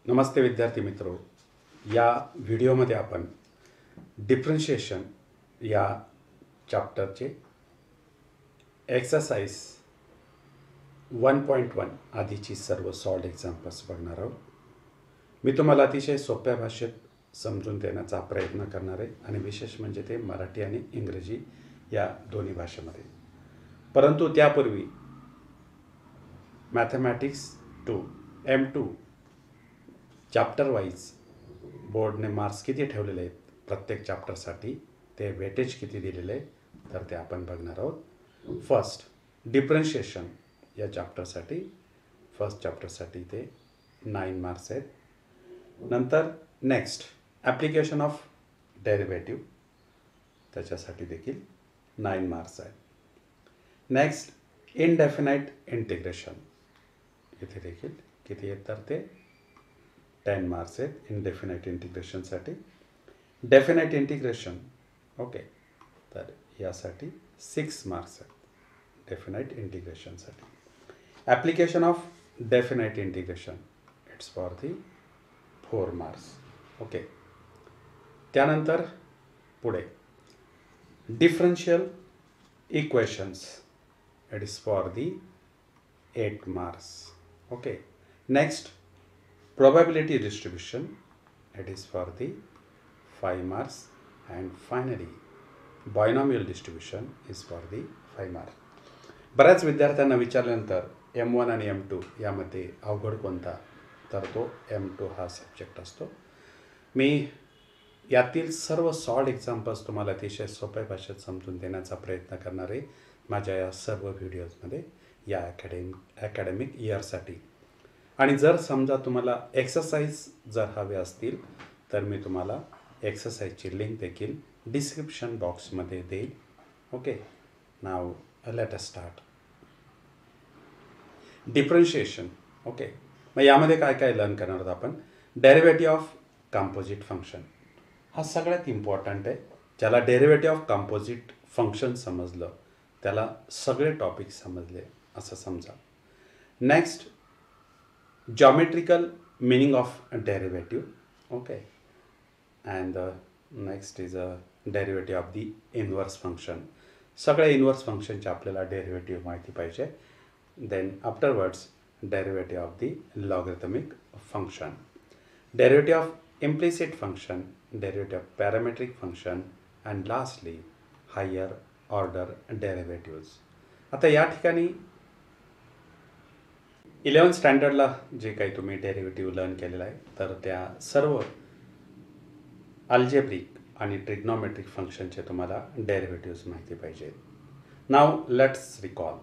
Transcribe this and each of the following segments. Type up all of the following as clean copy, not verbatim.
नमस्ते विद्यार्थी मित्रो, या व्हिडिओमध्ये आपण डिफरन्शिएशन या चॅप्टरचे एक्सरसाइज 1.1 आधीची सर्व सॉल्ड एक्झाम्पल्स बघणार आहोत. मी तुम्हाला अतिशय सोप्या भाषेत समजून देण्याचा प्रयत्न करणार आहे आणि विशेष म्हणजे ते मराठी आणि इंग्रजी या दोन्ही भाषेमध्ये. परंतु त्यापूर्वी मॅथमॅटिक्स 2 M2 चॅप्टर वाईज बोर्डने मार्क्स किती ठेवलेले आहेत प्रत्येक चॅप्टरसाठी, ते वेटेज किती दिलेले आहे तर ते आपण बघणार आहोत. फर्स्ट डिफरन्शिएशन या चॅप्टरसाठी, फर्स्ट चॅप्टरसाठी ते 9 मार्क्स आहेत. नंतर नेक्स्ट ॲप्लिकेशन ऑफ डेरिव्हेटिव्ह, त्याच्यासाठी देखील 9 मार्क्स आहेत. नेक्स्ट इनडेफिनाईट इंटिग्रेशन, इथे देखील किती आहेत तर ते 10 मार्क्स आहेत इनडेफिनाईट इंटिग्रेशनसाठी. डेफिनाईट इंटिग्रेशन ओके, तर यासाठी 6 मार्क्स आहेत डेफिनाईट इंटिग्रेशनसाठी. Application of definite integration it's for the 4 marks okay. त्यानंतर पुढे differential equations it is for the 8 marks okay. Next probability distribution, it is for the 5 marks, and finally binomial distribution is for the 5 marks. बऱ्याच विद्यार्थ्यांना विचारल्यानंतर M1 आणि M2 यामध्ये अवघड कोणता, तर तो M2 हा सब्जेक्ट असतो. मी यातील सर्व सॉल्ड एक्झाम्पल्स तुम्हाला अतिशय सोप्या भाषेत समजून देण्याचा प्रयत्न करणार आहे माझ्या या सर्व व्हिडिओजमध्ये या अकॅडमिक इयरसाठी. आणि जर समजा तुम्हाला एक्सरसाइज जर हवे असतील तर मी तुम्हाला एक्सरसाइजची लिंक देखील डिस्क्रिप्शन बॉक्समध्ये देईल okay. Now let us start. Differentiation okay. मग यामध्ये काय काय लर्न करणार आहोत आपण. डेरिव्हेटिव्ह ऑफ कंपोजिट फंक्शन हा सगळ्यात इम्पॉर्टंट आहे. ज्याला डेरिव्हेटिव्ह ऑफ कंपोजिट फंक्शन समजलं त्याला सगळे टॉपिक समजले असं समजा. Next geometrical meaning of a derivative okay, and next is a derivative of the inverse function. सगळ्या इन्व्हर्स फंक्शनचे आपल्याला डेरिव्हेटिव्ह माहिती पाहिजे. Then afterwards derivative of the logarithmic function, derivative of implicit function, derivative of parametric function, and lastly higher order derivatives. आता या ठिकाणी 11th स्टँडर्डला जे काही तुम्ही डेरिव्हेटिव्ह लर्न केलेलं आहे तर त्या सर्व अल्जेब्रिक आणि ट्रिग्नॉमेट्रिक फंक्शनचे तुम्हाला डेरिव्हेटिव्ह्ज माहिती पाहिजे. Now let's recall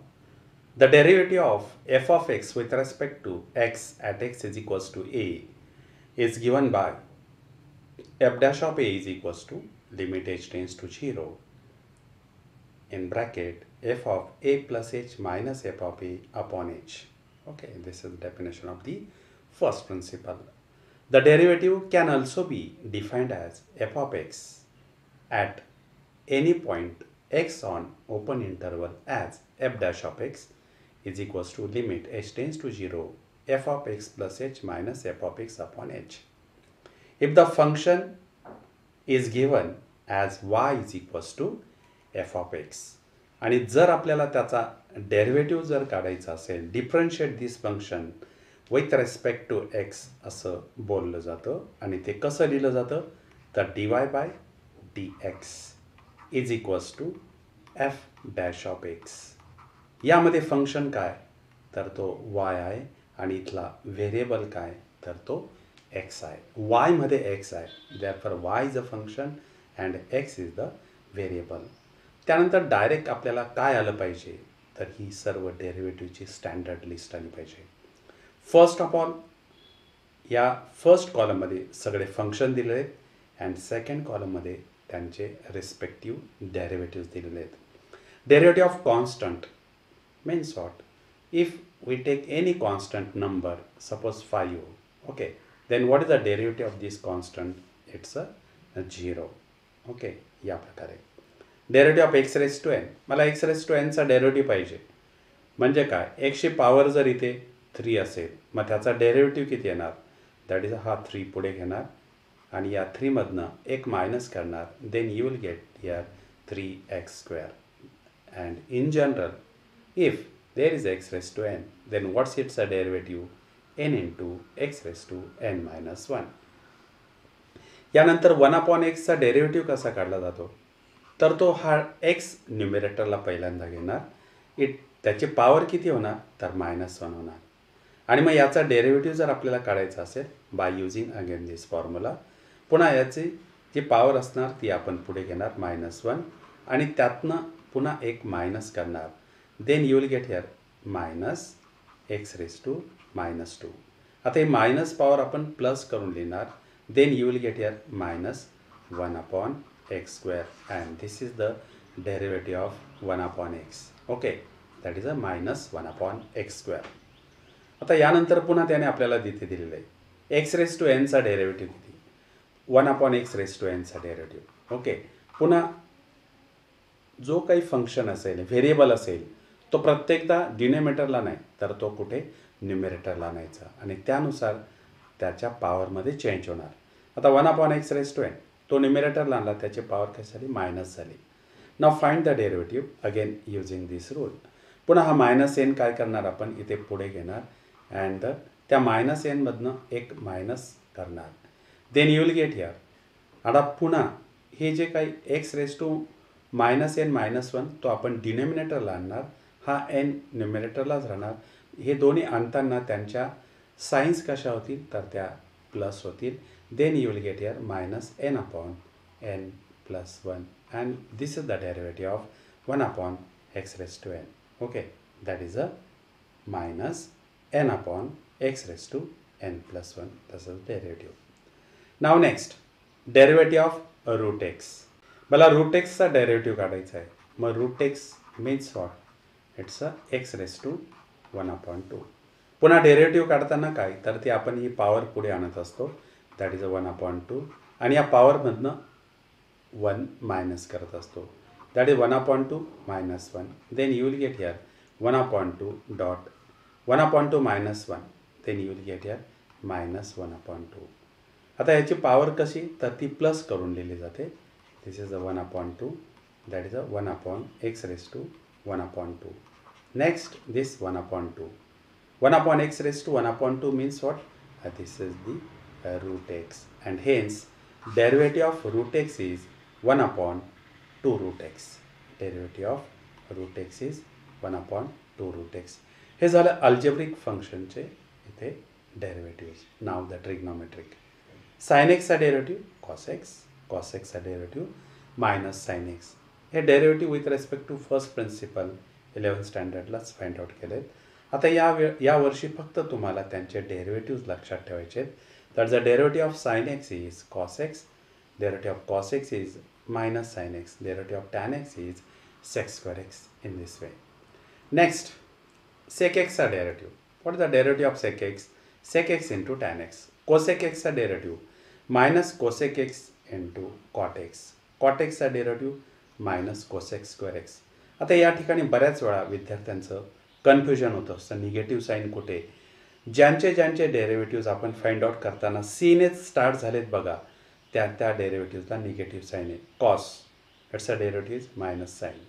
the derivative of F of X with respect to X at X is equals to A is given by F dash of A is equals to limit H tends to 0 in bracket f of a plus h minus f of a upon h. Okay, this is the definition of the first principle. The derivative can also be defined as f of x at any point x on open interval as f dash of x is equals to limit h tends to 0 f of x plus h minus f of x upon h. If the function is given as y is equals to f of x, आणि जर आपल्याला त्याचा derivative जर काढायचा असेल, differentiate this function with respect to X असं बोललं जातं. आणि ते कसं लिहिलं जातं तर dy by dx is equals to F dash of X. यामध्ये फंक्शन काय तर तो y आहे आणि इथला व्हेरिएबल काय तर तो x आहे. yमध्ये x आहे, therefore y is a function and x is the variable. त्यानंतर डायरेक्ट आपल्याला काय आलं पाहिजे तर ही सर्व डेरिव्हेटिव्हची स्टँडर्ड लिस्ट आली पाहिजे. फर्स्ट ऑफ ऑल या फर्स्ट कॉलममध्ये सगळे फंक्शन दिलेले आहेत अँड सेकंड कॉलममध्ये त्यांचे रिस्पेक्टिव्ह डेरिव्हेटिव्ह्ज दिलेले आहेत. Derivative of constant means what, if we take any constant number suppose 5 okay, then what is the derivative of this constant, it's a 0 okay. या प्रकारे derivative of x raise to N, मला X raise to एनचा derivative पाहिजे म्हणजे काय, एक्सची power जर इथे 3 असेल मग त्याचा डेरिव्हेटिव्ह किती येणार दॅट इज हा 3 पुढे घेणार आणि या 3 मधनं एक मायनस करणार. Then you will get here 3x² and in general if there is x raised to n then what's its a derivative n into x raised to n minus 1. यानंतर 1/x चा डेरिव्हेटिव्ह कसा काढला जातो तर तो हा x न्यूमरेटरला पहिल्यांदा घेणार त्याची पॉवर किती होणार तर -1 होणार आणि मग याचा डेरिव्हेटिव्ह जर आपल्याला काढायचा असेल by using again this formula पुन्हा याची जी पॉवर असणार ती आपण पुढे घेणार -1 आणि त्यातनं पुन्हा एक मायनस करणार. Then you will get here -x⁻². आता हे मायनस पॉवर आपण प्लस करून लिहिणार. Then you will get here -1/x² and this is the derivative of 1/x. okay, that is a -1/x². आता यानंतर पुन्हा त्याने आपल्याला तिथे दिलेलं आहे x⁻n चा डेरिव्हेटिव्ह किती 1/x⁻n चा डेरिव्हेटिव्ह. ओके, पुन्हा जो काही फंक्शन असेल व्हेरिएबल असेल तो प्रत्येकदा डिनोमिनेटरला नाही तर तो कुठे न्यूमरेटरला आणायचा आणि त्यानुसार त्याच्या पॉवरमध्ये चेंज होणार. आता 1/x⁻n तो न्यूमरेटरला आणला त्याची पॉवर काय झाली मायनस झाली. Now find the derivative again using this rule. पुन्हा हा -n काय करणार आपण इथे पुढे घेणार अँड त्या -n मधनं एक मायनस करणार. Then you will get here. आता पुन्हा हे जे काही x⁻n−1 तो आपण डिनोमिनेटरला आणणार. हा n न्यूमरेटरलाच राहणार. हे दोन्ही आणताना त्यांच्या साईन्स कशा होतील तर त्या प्लस होतील. Then you will get here -n/n+1 and this is the derivative of 1/x⁻n. okay, that is a -n/x⁻n+1. this is derivative. now next derivative of √x. मला √x चा डेरिव्हेटिव्ह काढायचा आहे. मग √x means what it's a x⁻1/2. पुन्हा derivative काढताना काय तर ती आपण ही पॉवर पुढे आणत असतो दॅट इज अ 1/2 आणि या पॉवरमधनं 1 मायनस करत असतो that is 1/2 -1. Then you will get here 1/2 dot 1/2 -1. Then you will get here -1/2. आता याची पॉवर कशी तर ती प्लस करून लिहिली जाते. This is a 1/2 that is a 1/x⁻1/2. Next this 1/2 1/x⁻1/2 means what? This is the √x and hence derivative of √x is 1/2√x. Derivative of √x is 1/2√x. हे झालं अल्जेब्रिक फंक्शनचे इथे derivative. Now the trigonometric. sin x चा derivative cos x, cos x चा derivative -sin x. हे derivative with respect to first principle 11th स्टँडर्डलाच find out केलेत. आता या वर्षी फक्त तुम्हाला त्यांचे डेरिव्हेटिव्ह लक्षात ठेवायचे आहेत. तर the derivative of sin x is cos x, derivative of cos x is -sin x, derivative of tan x is sec²x in this way. Next, sec x चा derivative. what is the derivative of sec x? sec x into tan x. cosec x चा derivative -cosec x into cot x. cot x चा derivative -cosec²x. आता या ठिकाणी बऱ्याच वेळा विद्यार्थ्यांचं confusion होतं असतं. निगेटिव्ह साईन कुठे ज्यांचे डेरिव्हेटिव्ह आपण फाइंड आउट करताना सीनेच स्टार्ट झालेत बघा त्या डेरिव्हेटिव्हला निगेटिव्ह साईन आहे. Cos it's a derivative minus sine.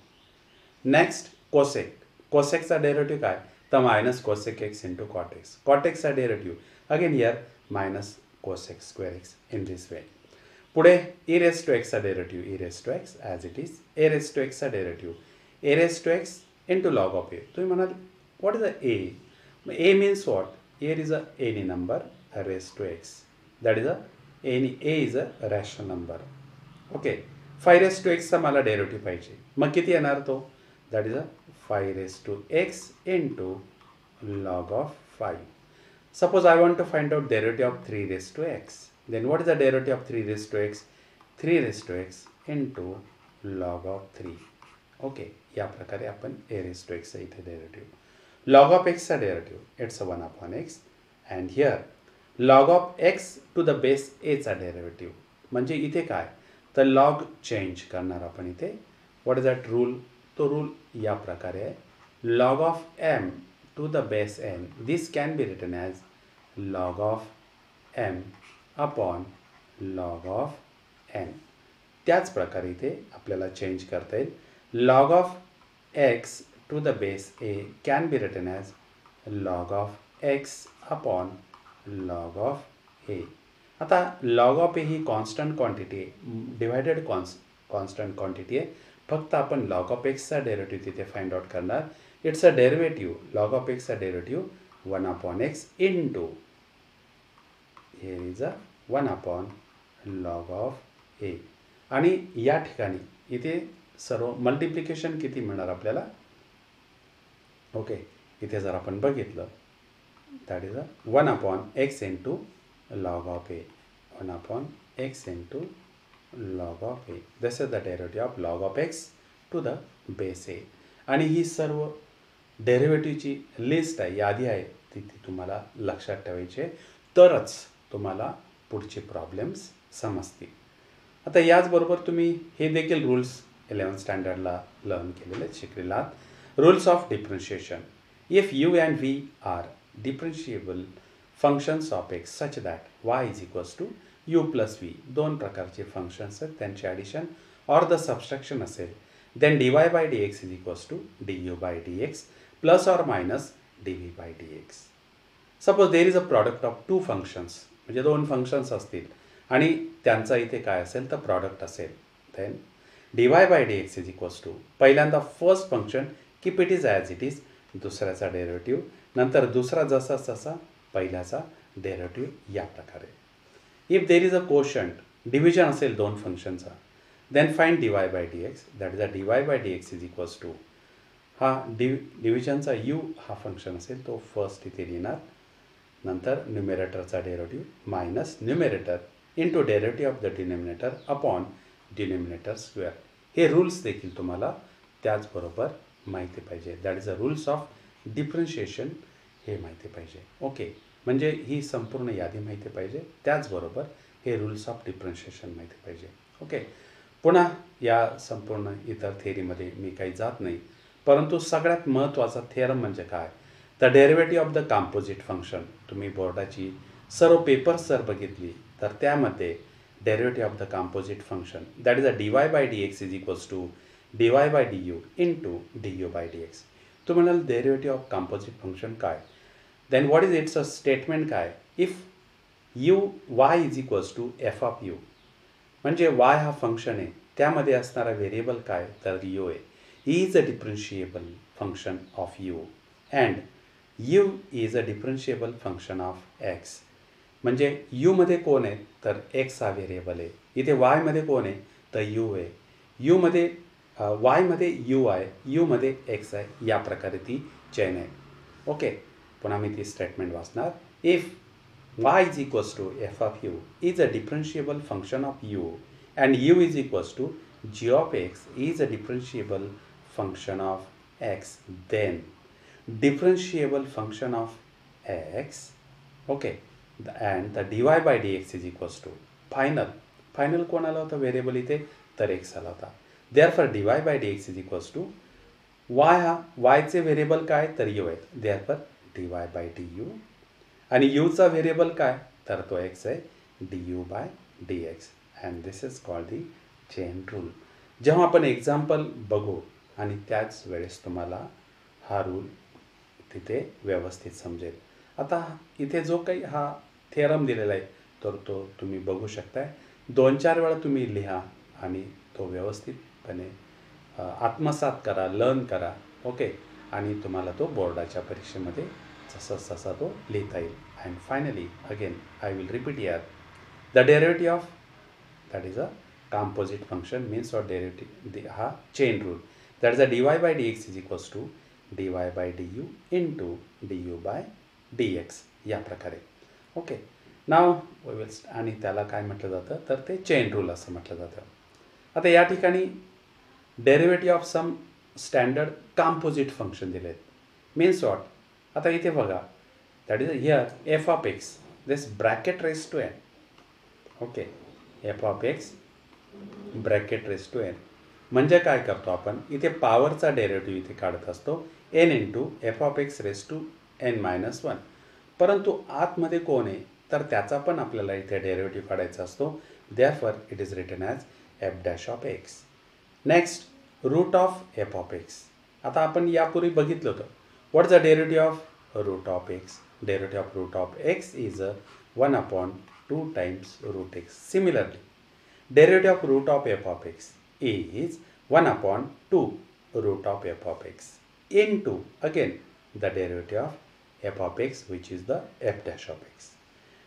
Next कोसेकचा डेरिव्हेटिव्ह काय तर -cosec x into cot x. cot x चा derivative again here -cosec²x in this वे. पुढे e⁻x चा derivative e⁻x as it is. a⁻x चा derivative a⁻x into log of a. तुम्ही म्हणाल what is a a? a means what? a is a any number raised to x. that is a is a rational number. okay, 5⁻x चा मला derivative पाहिजे. मग किती येणार तो that is a 5⁻x into log of 5. suppose I want to find out derivative of 3⁻x. then what is the derivative of 3⁻x? 3⁻x into log of 3. Okay, या प्रकारे आपण a⁻x चा इथे डेरिव्हेटिव्ह. log of x चा derivative it's 1/x and here log of x to the base a चा derivative. म्हणजे इथे काय तर लॉग चेंज करणार आपण इथे. What is that rule? तो रूल या प्रकारे आहे. log of m to the base n. This can be written as log of M upon log of N. त्याच प्रकारे इथे आपल्याला चेंज करता येईल. Log of x to the base a can be written as log of x upon log of a. आता log of a ही constant quantity आहे, divided constant quantity आहे. फक्त आपण लॉग ऑफ एक्सचा डेरिव्हेटिव्ह तिथे फाइंड आउट करणार. It's a derivative, log of एक्सचा derivative 1 upon x into here is a 1 upon log of a. आणि या ठिकाणी इथे सर्व मल्टिप्लिकेशन किती मिळणार आपल्याला. ओके, इथे जर आपण बघितलं that is a 1 upon x into log of a, 1 upon x into log of a. This is the derivative of log of x to the base a. आणि ही सर्व डेरिव्हेटिव्हची लिस्ट आहे, यादी आहे, ती तुम्हाला लक्षात ठेवायची आहे, तरच तुम्हाला पुढचे प्रॉब्लेम्स समजतील. आता याचबरोबर तुम्ही हे देखील रूल्स 11th स्टँडर्डला लर्न केलेले शिकलेले आहात. Rules of differentiation. If u and v are differentiable functions of x such that y is equals to u plus v, दोन प्रकारचे फंक्शन्स आहेत, त्यांचे ॲडिशन ऑर द सबस्ट्रॅक्शन असेल, then d y by d x is equals to d u by d x plus or minus d v by d x. Suppose there is a product of two functions, म्हणजे दोन functions असतील आणि त्यांचा इथे काय असेल तर product असेल, then d y by d x is equals to पहिल्यांदा first function keep it is as it is, दुसऱ्याचा डेरिव्हेटिव्ह, नंतर दुसरा जसा तसा पहिल्याचा डेरिव्हेटिव्ह, या प्रकारे. If there is a quotient division असेल दोन फंक्शनचा, then find d y by d x, that is a d y by d x is equals to हा डिव्हिजनचा यू हा फंक्शन असेल तो फर्स्ट इथे लिहिणार, नंतर न्युमेरेटरचा derivative minus numerator into derivative of the denominator upon denominator square. हे रूल्स देखील तुम्हाला त्याचबरोबर माहिती पाहिजे. That is a rules of differentiation, हे माहिती पाहिजे. ओके, म्हणजे ही संपूर्ण यादी माहिती पाहिजे, त्याचबरोबर हे रूल्स ऑफ डिफरन्शिएशन माहिती पाहिजे. ओके, पुन्हा या संपूर्ण इतर थेअरीमध्ये मी काही जात नाही, परंतु सगळ्यात महत्त्वाचा थेरम म्हणजे काय, the derivative of the composite function. तुम्ही बोर्डाची सर्व पेपर्स जर बघितली तर त्यामध्ये derivative of the composite function that is a d y by d x is equals to d y by d u into d u by d x. तुम्ही म्हणाल derivative of composite function काय, then what is it's a statement काय, if u y is equals to f of u, म्हणजे Y हा function आहे, त्यामध्ये असणारा variable काय तर यू आहे. Is a differentiable function of u and u is a differentiable function of x. म्हणजे यूमध्ये कोण आहे तर एक्स हा व्हेरिएबल आहे, इथे वायमध्ये कोण आहे तर यू आहे, यूमध्ये वायमध्ये यू आहे, यूमध्ये एक्स आहे, या प्रकारे ती चेन आहे. ओके, पुन्हा मी ती स्टेटमेंट वाचणार. If y is equals to f of u is a differentiable function of u and u is equals to g of x is a differentiable function of x, then differentiable function of x, okay, and the dy by dx is equals to final कोण आला होता variable इथे तर x आला होता. therefore dy by dx is equals to y हा y चे variable काय तर u आहे, therefore dy by du, आणि u चा व्हेरिएबल काय तर तो x आहे, du by dx, and this is called the chain rule. जेव्हा आपण एक्झाम्पल बघू आणि त्याच वेळेस तुम्हाला हा रूल तिथे व्यवस्थित समजेल. आता इथे जो काही हा थेरम दिलेला आहे तर तो तुम्ही बघू शकताय, 2-4 वेळा तुम्ही लिहा आणि तो व्यवस्थितपणे आत्मसात करा, लर्न करा. ओके, आणि तुम्हाला तो बोर्डाच्या परीक्षेमध्ये जसा तो लिहिता येईल. And finally again I will repeat here, the derivative of that is a composite function means or derivative हा chain rule, that is a d y by d x is equals to d y by d u into d u by d x, या प्रकारे. Okay, now will आणि त्याला काय म्हटलं जातं तर ते चेन रूल असं म्हटलं जातं. आता या ठिकाणी derivative of some standard composite function दिले आहेत, मीन्स वॉट. आता इथे बघा, that is here F of X, this bracket raise to N. Okay, F of x bracket raise to N, म्हणजे काय करतो आपण इथे पॉवरचा डेरिव्हेटिव्ह इथे काढत असतो N into F of x raise to N minus 1, परंतु आतमध्ये कोण आहे तर त्याचा पण आपल्याला इथे डेरिव्हेटिव्ह काढायचा असतो. Therefore it is written as F dash of X. Next root of F of X. आता आपण यापूर्वी बघितलं होतं. What is the derivative of root of X? Derivative of root of x is 1/2 times root X. Similarly derivative of root of f of x is 1/2 root of f of x into again the derivative of f of x which is the f dash of x.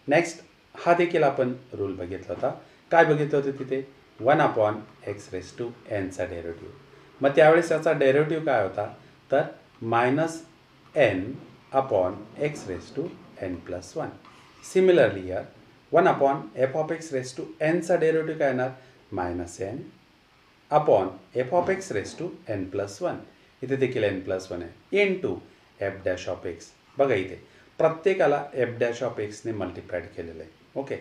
Next हा देखील आपण rule बघितला होता. काय बघितलं होतं तिथे? 1/x⁻n चा डेरिव्हेटिव्ह. मग त्यावेळेस याचा डेरिव्हेटिव्ह काय होता? तर -n/x⁻n+1. सिमिलरली हियर 1/f(x)n चा डेरिव्हेटिव्ह काय येणार? -n/f(x)n+1. इथे देखील n+1 आहे into f dash of x. बघा इथे प्रत्येकाला एफ डॅश ऑफ एक्सने मल्टिप्लाइड केलेलं आहे. Okay.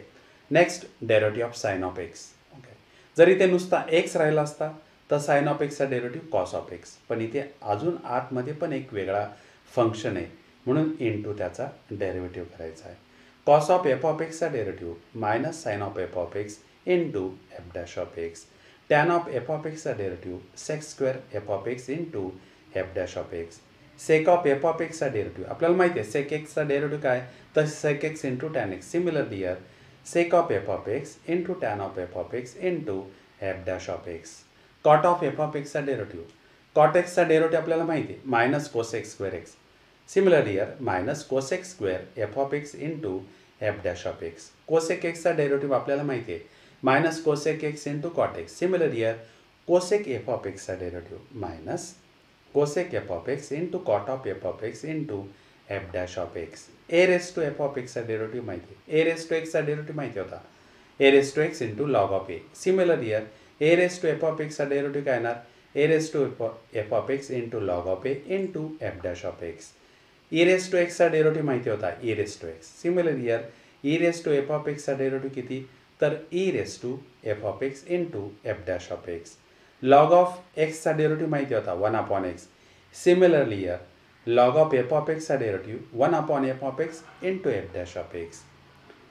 Next derivative of sine of x. Okay. जर इथे नुसता एक्स राहिला असता तर साइन ऑफ एक्सचा डेरिव्हेटिव्ह कॉस ऑफ एक्स. पण इथे अजून आतमध्ये पण एक वेगळा फंक्शन आहे म्हणून इंटू त्याचा डेरिव्हेटिव्ह करायचा आहे. कॉस ऑफ एफ ऑफ एक्सचा derivative minus sine of F of x into f dash of x. Tan of F of एक्सचा derivative sec² f of x into f dash of x. Sec of F of एक्सचा derivative आपल्याला माहिती आहे sec एक्सचा derivative काय? तर sec x into tan x. Similarly here sec of F of x into tan of F of x into f dash of x. Cot of F of एक्सचा derivative. Cot एक्सचा derivative आपल्याला माहिती आहे minus cosec square x. Similarly here minus cosec square f of x into f dash of x. Cosec एक्सचा derivative आपल्याला माहिती आहे minus cosec x into cot x. Similar here cosec f of एक्सचा derivative minus cosec f of x into cot of F of x into f dash of x. A raise to f of एक्सचा derivative माहिती आहे. A raise to एक्सचा derivative माहिती होता a raise to x into log of a. Similar here a raise to f of एक्सचा derivative काय येणार? A raise to f of x into log of a into f dash of x. E raise to एक्सचा derivative माहिती होता e raise to x. Similar here e raise to f of एक्सचा derivative किती? तर e raise to f of x into f dash of x. Log of एक्सचा derivative माहिती होता 1/x. Similarly here log of F of एक्सचा derivative 1/f of x into f dash of x.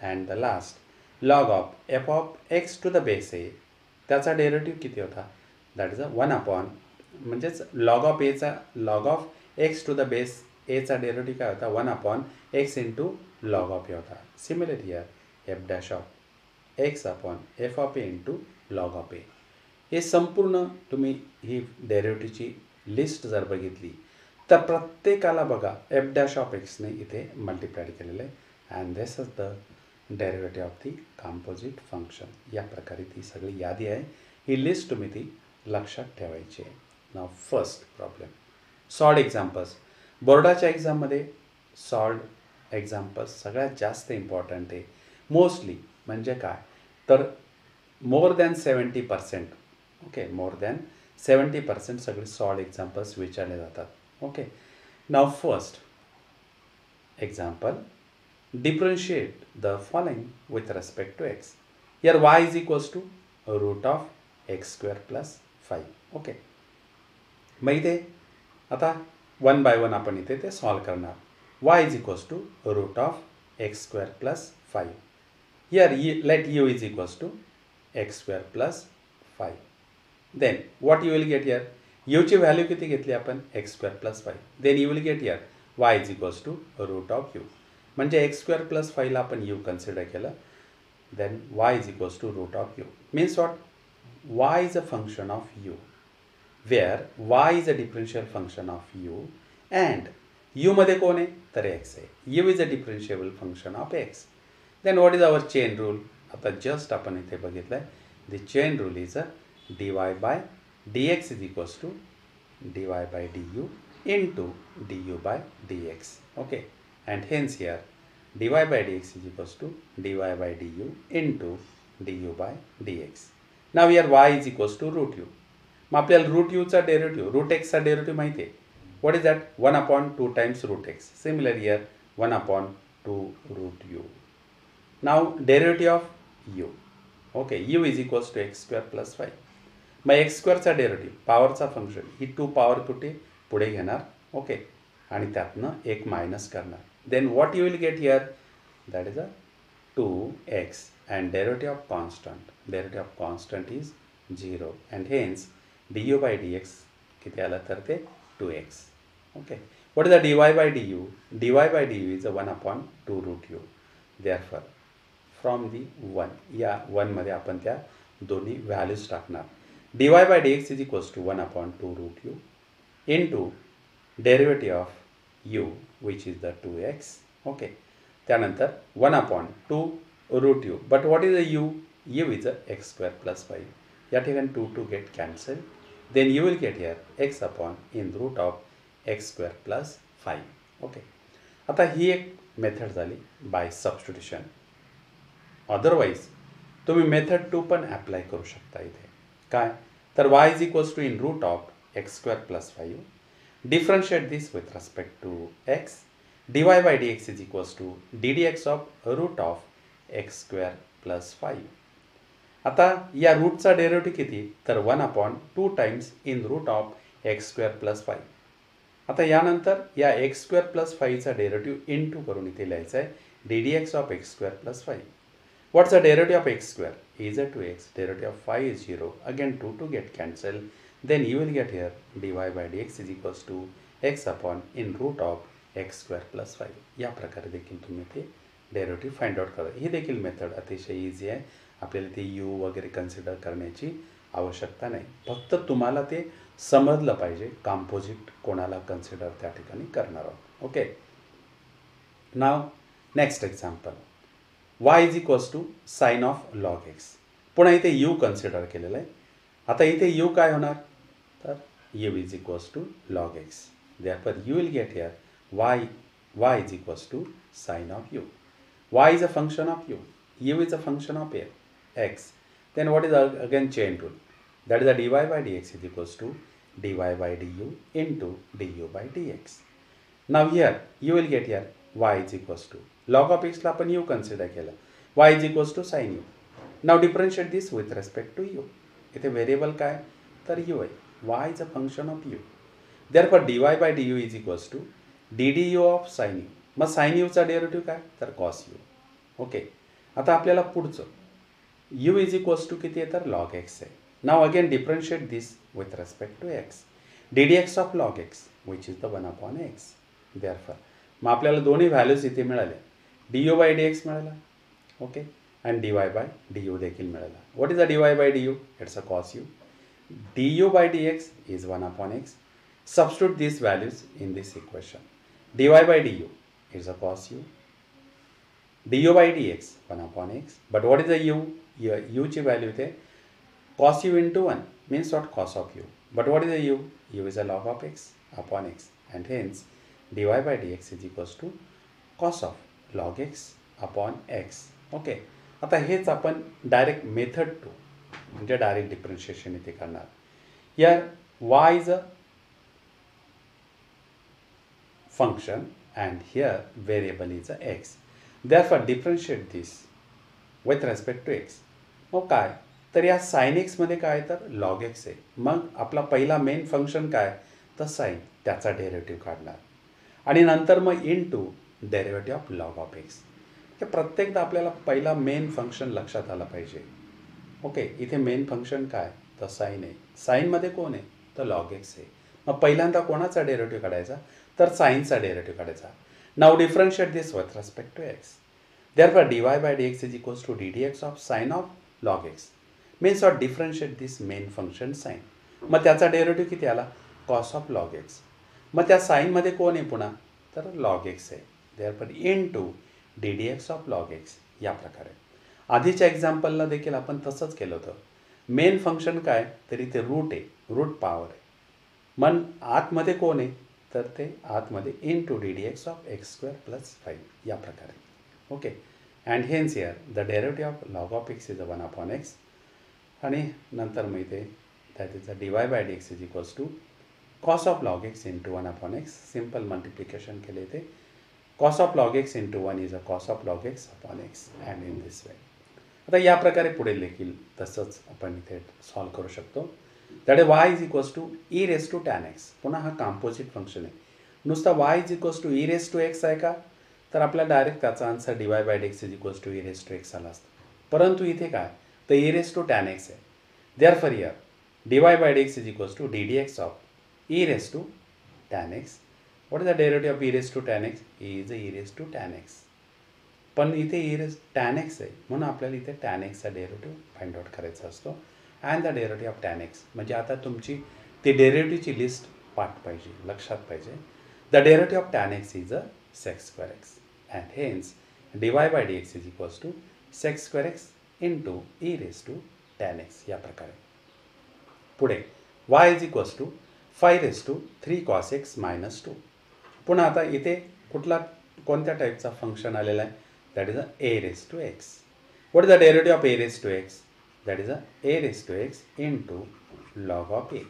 And the last log of F of x to the base a. त्याचा derivative किती होता? That is 1/, म्हणजेच log of एचा log of x to the base एचा derivative काय होता? 1/x into log of a होता. Similar here f dash of x upon f of a into log of a. हे संपूर्ण तुम्ही ही डेरिव्हेटिव्हची लिस्ट जर बघितली तर प्रत्येकाला बघा एफ डॅश ऑफ एक्सने इथे मल्टिप्लाइड केलेलं आहे. And this is the derivative of the composite function. या प्रकारे ती सगळी यादी आहे. ही लिस्ट तुम्ही ती लक्षात ठेवायची आहे. नाव फर्स्ट प्रॉब्लेम सॉल्ड एक्झाम्पल्स. बोर्डाच्या एक्झाममध्ये सॉल्ड एक्झाम्पल्स सगळ्यात जास्त इम्पॉर्टंट आहे. मोस्टली म्हणजे काय तर more than 70%. Okay more than 70% सगळे सॉल्ड एक्झाम्पल्स विचारले जातात. Okay. Now first example differentiate the following with respect to X. Here y is equals to root of x² + 5. Okay. मग इथे आता 1 by 1 आपण इथे ते सॉल्व करणार. y is equals to root of x² + 5. Here let u is equals to x² + 5. Then what you will get here? u ची value किती घेतली आपण? x² + 5. Then you will get here y is equals to root of u. म्हणजे x² + 5 ला आपण u consider केलं. Then y is equals to root of u. Means what? y is a function of u. Where y is a differential function of u and u मध्ये कोण आहे? तर x आहे. u is a differentiable function of x. Then what is our chain rule? आता just आपण इथे बघितलं आहे. The chain rule is dy by dx is equals to dy by du into du by dx. Okay. And hence here dy by dx is equals to dy by du into du by dx. Now here y is equals to root u. मग आपल्याला root यूचा derivative root एक्सचा derivative माहिती आहे. What is that? 1/2 times root X. Similar here 1/2 root U. Now derivative of U. Okay. U is equals to x² + 5. मग x² derivative पॉवरचा function ही 2 power कुठे पुढे घेणार. ओके. आणि त्यातनं एक मायनस करणार. Then what you will get here? That is 2x and derivative of constant is 0 and hence du by dx किती आला तर ते 2x. Okay, what is the dy by du? dy by du is a 1 upon 2 root u. Therefore from the 1 या 1 मध्ये आपण त्या दोन्ही values टाकणार. dy by dx is equals to 1 upon 2 root u into derivative of u which is the 2x. Okay, त्यानंतर 1 upon 2 root u, but what is the u? U is a x square plus 5. या ठिकाणी 2 get cancelled, then you will get here x upon in root of x square plus 5. Okay, आता ही एक method झाली bye substitution. Otherwise तुम्ही method 2 पण apply करू शकता. इथे काय तर y is equals to in root of x square plus 5. Differentiate this with respect to x. dy by dx is equals to ddx of root of x square plus 5. आता या रूटचा derivative किती तर 1 upon 2 times in root of x square plus 5. आता यानंतर या x square plus 5चा derivative into करून इथे लिहायचा आहे ddx of x square plus 5. What's the derivative of x square is 2x. Derivative of 5 is 0. Again 2 get cancelled. Then you will get here dy by dx is equals to x upon in root of x square plus 5. या प्रकारे देखील तुम्ही ते derivative find out करा. ही देखील method अतिशय easy आहे. आपल्याला ते यू वगैरे कन्सिडर करण्याची आवश्यकता नाही. फक्त तुम्हाला ते समजलं पाहिजे कंपोजिट कोणाला कन्सिडर त्या ठिकाणी करणार आहोत. Okay, now next example y is equals to sine of log X. पुन्हा इथे यू कन्सिडर केलेलं आहे. आता इथे यू काय होणार तर U is equals to log X. Therefore you will get here y is equals to sine of U. y is a function of u, u is a function of x. Then what is again chain rule? That is the dy by dx is equals to dy by du into du by dx. Now here you will get here y is equals to log of x ला आपण u consider केला. y is equals to sin u. Now differentiate this with respect to u. इथे variable काय तर u आहे. y is a function of u. Therefore dy by du is equals to ddu of sin u. मग sin u चा derivative काय तर cos u. Okay, आता आपल्याला पुढचं u इज इक्वल्स टू किती आहे तर लॉग एक्स आहे. Now again differentiate this with respect to X. ddx of log X which is the 1 upon X. Therefore मग आपल्याला दोन्ही व्हॅल्यूज इथे मिळाले. du बाय dx मिळाला. Okay, and dy by du देखील मिळाला. What is the dy by du? It's a cos u. du by dx is 1 upon x. Substitute this values in this equation. dy by du is a cos u. du by dx 1 upon x. But what is the u? u ची value इथे cos u into 1 means not cos of u. But what is the u? u is a log of x upon x and hence dy by dx is equals to cos of log x upon x. Okay, आता हेच आपण direct method 2 म्हणजे direct differentiation इथे करणार. Here y is a function and here variable is a x. Therefore differentiate this with respect to x. मग काय तर या sin x मध्ये काय तर log x आहे. मग आपला पहिला मेन फंक्शन काय तर साइन, त्याचा डेरिव्हेटिव्ह काढणार आणि नंतर मग into derivative of log of x. हे प्रत्येकदा आपल्याला पहिला मेन फंक्शन लक्षात आला पाहिजे. ओके, इथे मेन फंक्शन काय तर साइन आहे. साइनमध्ये कोण आहे तर log x आहे. मग पहिल्यांदा कोणाचा डेरिव्हेटिव्ह काढायचा तर साइनचा डेरिव्हेटिव्ह काढायचा. Now differentiate this with respect to x. Therefore dy by dx is equals to ddx of sin of log x. Means what differentiate this main function sin. मग त्याचा derivative किती आला cos of log x. मग त्या sign मध्ये कोण आहे पुन्हा तर log x आहे. Therefore into ddx of log x. या प्रकारे आधीच्या एक्झाम्पलला देखील आपण तसंच केलं होतं. मेन फंक्शन काय तरी ते रूट आहे, रूट पॉवर आहे. मग आतमध्ये कोण आहे तर ते आतमध्ये into ddx of x square plus 5 या प्रकारे. Okay, and hence here the derivative of log of x is 1 upon X आणि नंतर मग इथे that is the dy by dx is equals to cos of log X into 1 upon X. Simple multiplication केले इथे cos of log X into 1 is a cos of log X upon X and in this way. आता या प्रकारे पुढे देखील तसंच आपण इथे सॉल्व करू शकतो. That is y is equals to e raise to tan x. पुन्हा हा कॉम्पोजिट फंक्शन आहे. नुसता y is equals to e raise to x आहे का तर आपल्याला डायरेक्ट त्याचा answer dy by dx is equals to e raise to x आला असतं. परंतु इथे काय तर e raise to tan x आहे. Therefore here dy by dx is equals to ddx of e raise to tan X. What is the derivative of e raise to tan x? Is e raise to tan X. पण इथे e race tan x आहे म्हणून आपल्याला इथे tan एक्सचा derivative find out करायचा असतो. And the derivative of tan x म्हणजे आता तुमची ती डेरिव्हेटिव्हची लिस्ट पाठ पाहिजे, लक्षात पाहिजे. The derivative of tan x is a sec square x and hence dy by dx is equals to sec square x into e raise to tan x. या प्रकारे पुढे y is equals to 5 raise to 3 cos x minus 2. पुन्हा आता इथे कोणत्या टाईपचा function आलेला आहे? That is a A raise to x. What is the derivative of e raise to x? That is a A raise to x into log of a.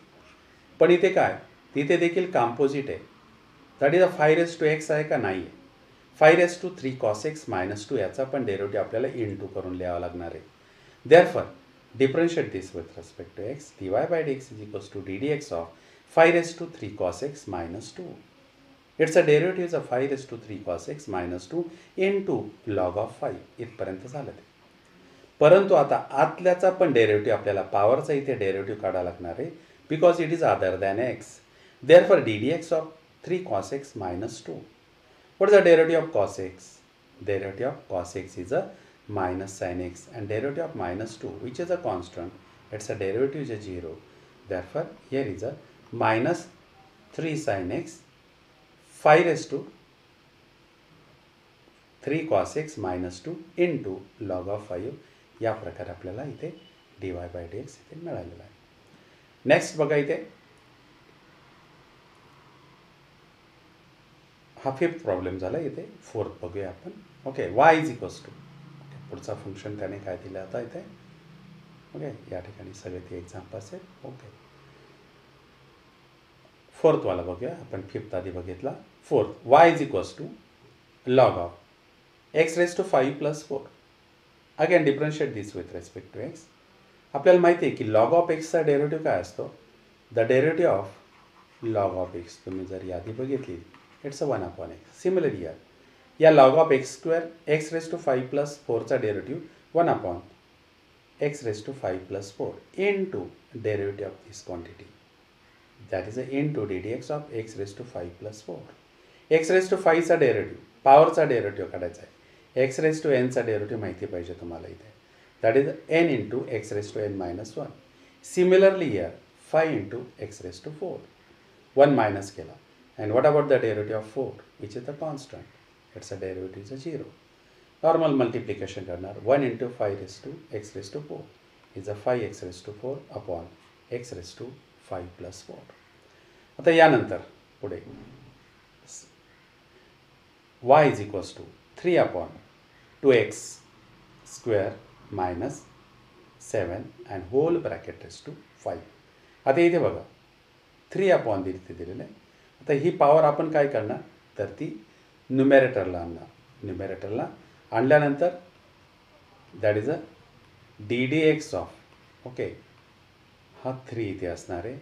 पण इथे काय तिथे देखील कॉम्पोजिट आहे. That is a 5 raise to x आहे का नाही आहे? 5 raise to 3 cos x minus 2 याचा पण डेरिव्हेटिव्ह आपल्याला इंटू करून लिहावा लागणार आहे. Therefore differentiate this with respect to x. dy by dx is equals to ddx of 5 raise to 3 cos x minus 2. It's a derivative of 5 raise to 3 cos x minus 2 into log of 5. इथपर्यंत झालं ते. परंतु आता आतल्याचा पण derivative आपल्याला पॉवरचा इथे derivative काढावा लागणार आहे because it is other than x. Therefore ddx of 3 cos x minus 2. What is the derivative of cos x? Derivative of cos x is a minus sin x and derivative of minus 2 which is a constant. Its a derivative is a 0. Therefore here is a minus 3 sin x 5 raised to 3 cos x minus 2 into log of 5. या प्रकारे आपल्याला इथे dy by dx इथे मिळालेला आहे. Next बघा इथे हा फिफ्थ प्रॉब्लेम झाला. इथे फोर्थ बघूया आपण. Okay y is equals to पुढचा फंक्शन त्याने काय दिलं आता इथे. ओके या ठिकाणी सगळे ते एक्झाम्पल्स आहेत. ओके फोर्थवाला बघूया आपण. फिफ्थ आधी बघितला. Fourth y is equals to log of x raise to 5 plus 4. Again differentiate this with respect to x. आपल्याला माहिती आहे की लॉग ऑफ एक्सचा डेरिव्हेटिव्ह काय असतो? The derivative of log of x तुम्ही जर यादी बघितली it's a 1 upon x. Similarly या log of x square x raise to 5 plus 4चा derivative 1 upon x raise to 5 plus 4 into derivative of this quantity that is a into ddx of x raise to 5 plus 4. X raise to 5चा derivative पॉवरचा derivative काढायचा आहे. X raise to एनचा derivative माहिती पाहिजे तुम्हाला इथे. That is n into x raise to N minus 1. Similarly here 5 into x raise to 4. 1 minus केला. And what about the derivative of 4 which is the constant? Its a derivative is a 0. Normal multiplication करणार 1 into 5 raised to x raised to 4 is a 5x raised to 4 upon x raised to 5 plus 4. आता यानंतर पुढे y is equals to 3 upon 2x square minus 7 and whole bracket raised to 5. आता इथे बघा 3 upon दिलेलं आहे. आता ही पॉवर आपण काय करणार तर ती न्युमेरेटरला आणणार. न्युमेरेटरला आणल्यानंतर that is a ddx of okay हा 3 इथे असणार आहे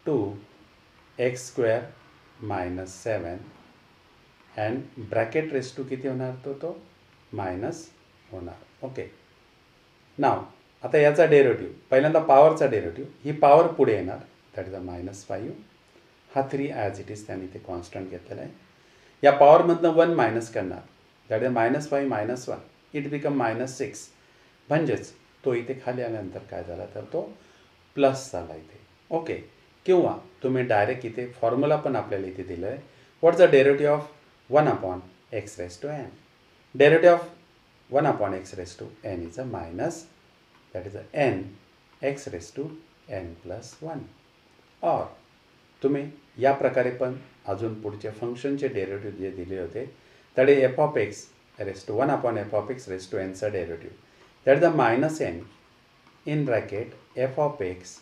2x square minus 7 and bracket raise to किती होणार तो मायनस होणार. ओके नाव आता याचा डेरिव्हेटिव्ह पहिल्यांदा पॉवरचा डेरिव्हेटिव्ह ही पॉवर पुढे येणार दॅट इज अ मायनस 5. हा 3 ॲज इट इज त्याने इथे कॉन्स्टंट घेतलेला आहे. या पॉवरमधनं 1 मायनस करणार that is minus 5 minus 1 it become minus 6. म्हणजेच तो इथे खाली आल्यानंतर काय झाला तर तो प्लस झाला इथे. ओके किंवा तुम्ही डायरेक्ट इथे फॉर्म्युला पण आपल्याला इथे दिलं आहे. What's the derivative of 1 upon x raise to n. Derivative of 1 upon x raise to n is a minus that is a n x raise to n plus 1. और तुम्ही या प्रकारे पण अजून पुढचे फंक्शनचे डेरिव्हेटिव्ह जे दिले होते त्याडे f of x raise to 1 upon f of x raise to एनचा derivative that is the minus n in bracket f of x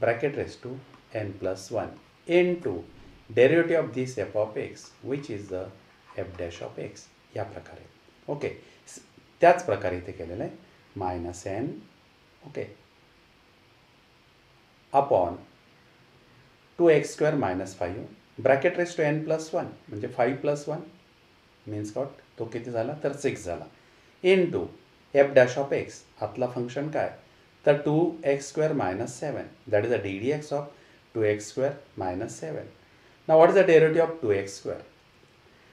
bracket raise to n plus 1 into derivative of this f of x which is the f dash of x. या प्रकारे okay त्याच प्रकारे इथे केलेलं आहे minus n okay upon 2x square minus 5 bracket raise to n plus 1 म्हणजे 5 plus 1 means what, तो किती झाला तर 6 झाला, into F dash of x, आतला फंक्शन काय तर 2x² - 7, that is a ddx of 2x² - 7. नाव what is the derivative of 2x².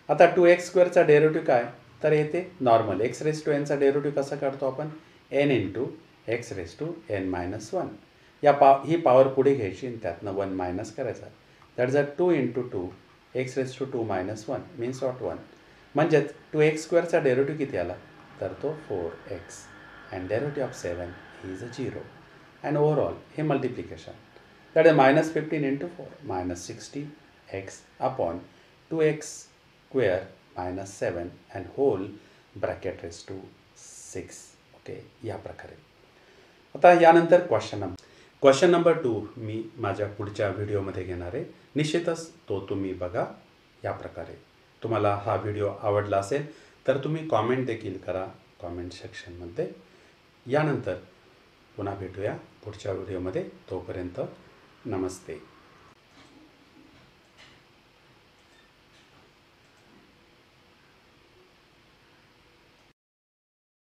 आता 2x² डेरिव्हेटिव्ह काय तर येते नॉर्मल एक्स रेस टू एनचा डेरिव्हेटिव्ह कसा काढतो आपण, n into x raise to N minus 1. ही पॉवर पुढे घ्यायची आणि त्यातनं 1 मायनस करायचा, that is a 2 into 2 x raise to 2 minus 1 means what 1. म्हणजेच 2x² डेरिव्हेटिव्ह किती आला तर तो 4x and derivative of 7 is a 0. And overall हे multiplication, that is -15 into 4 -60x upon 2x² - 7 and whole bracket raise to 6. Okay, या प्रकारे. आता यानंतर क्वेश्चन नंबर 2 मी माझ्या पुढच्या व्हिडिओमध्ये घेणार आहे. निश्चितच तो तुम्ही बघा. या प्रकारे तुम्हाला हा व्हिडिओ आवडला असेल तर तुम्ही कॉमेंट देखील करा कॉमेंट सेक्शनमध्ये. यानंतर पुन्हा भेटूया पुढच्या व्हिडिओमध्ये. तोपर्यंत नमस्ते.